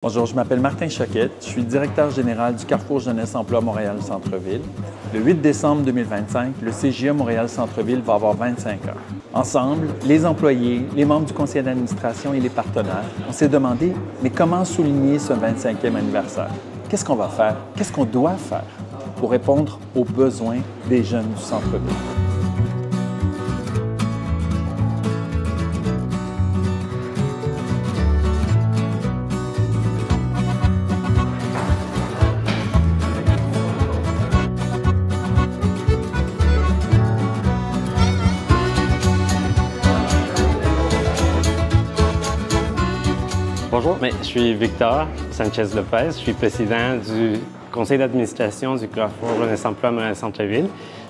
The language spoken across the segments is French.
Bonjour, je m'appelle Martin Choquette, je suis directeur général du Carrefour Jeunesse Emploi Montréal Centre-Ville. Le 8 décembre 2025, le CJE Montréal Centre-Ville va avoir 25 ans. Ensemble, les employés, les membres du conseil d'administration et les partenaires, on s'est demandé, mais comment souligner ce 25e anniversaire? Qu'est-ce qu'on va faire? Qu'est-ce qu'on doit faire pour répondre aux besoins des jeunes du centre-ville? Bonjour, je suis Victor Sanchez-Lopez, je suis président du conseil d'administration du Carrefour Jeunesse Emploi Montréal Centre-Ville.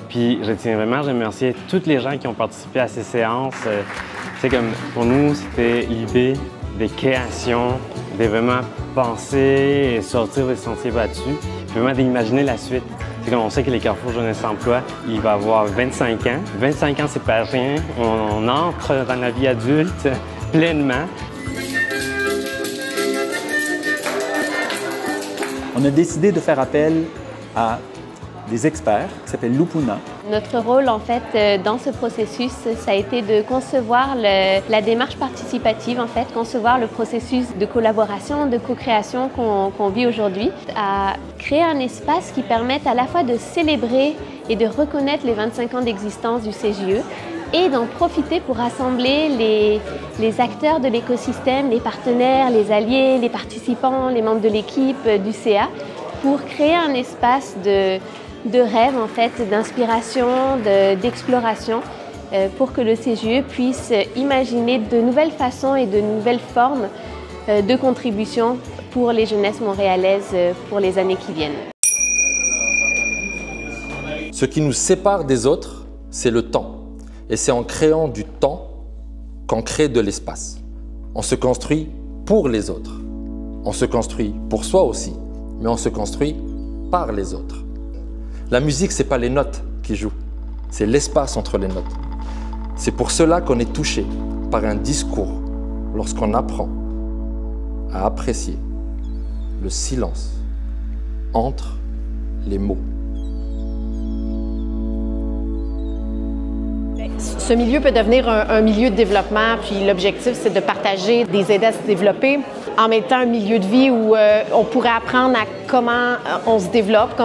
Puis je tiens vraiment à remercier toutes les gens qui ont participé à ces séances. Comme pour nous, c'était l'idée des créations, de vraiment penser et sortir des sentiers battus, puis vraiment d'imaginer la suite. C'est comme on sait que les Carrefour Jeunesse Emploi, il va avoir 25 ans. 25 ans, c'est pas rien. On entre dans la vie adulte pleinement. On a décidé de faire appel à des experts qui s'appellent Lupuna. Notre rôle, en fait, dans ce processus, ça a été de concevoir la démarche participative, en fait, concevoir le processus de collaboration, de co-création qu'on vit aujourd'hui, à créer un espace qui permette à la fois de célébrer et de reconnaître les 25 ans d'existence du CJE et d'en profiter pour rassembler les acteurs de l'écosystème, les partenaires, les alliés, les participants, les membres de l'équipe du CA, pour créer un espace de rêve, en fait, d'inspiration, d'exploration, pour que le CJE puisse imaginer de nouvelles façons et de nouvelles formes de contribution pour les jeunesses montréalaises pour les années qui viennent. Ce qui nous sépare des autres, c'est le temps. Et c'est en créant du temps qu'on crée de l'espace. On se construit pour les autres. On se construit pour soi aussi, mais on se construit par les autres. La musique, ce n'est pas les notes qui jouent, c'est l'espace entre les notes. C'est pour cela qu'on est touché par un discours lorsqu'on apprend à apprécier le silence entre les mots. Ce milieu peut devenir un milieu de développement, puis l'objectif, c'est de partager, de les aider à se développer, en mettant un milieu de vie où on pourrait apprendre à comment on se développe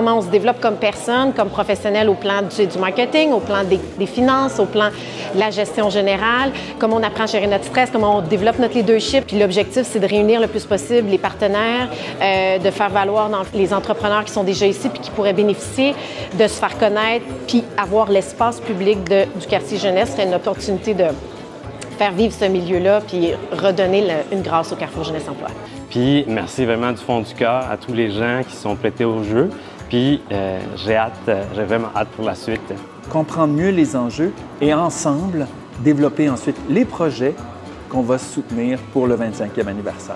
comme personne, comme professionnel au plan du marketing, au plan des finances, au plan de la gestion générale, comment on apprend à gérer notre stress, comment on développe notre leadership. Puis l'objectif, c'est de réunir le plus possible les partenaires, de faire valoir les entrepreneurs qui sont déjà ici puis qui pourraient bénéficier de se faire connaître, puis avoir l'espace public du quartier jeunesse serait une opportunité de faire vivre ce milieu-là puis redonner une grâce au Carrefour Jeunesse Emploi. Puis merci vraiment du fond du cœur à tous les gens qui sont prêtés au jeu. Puis j'ai vraiment hâte pour la suite. Comprendre mieux les enjeux et ensemble développer ensuite les projets qu'on va soutenir pour le 25e anniversaire.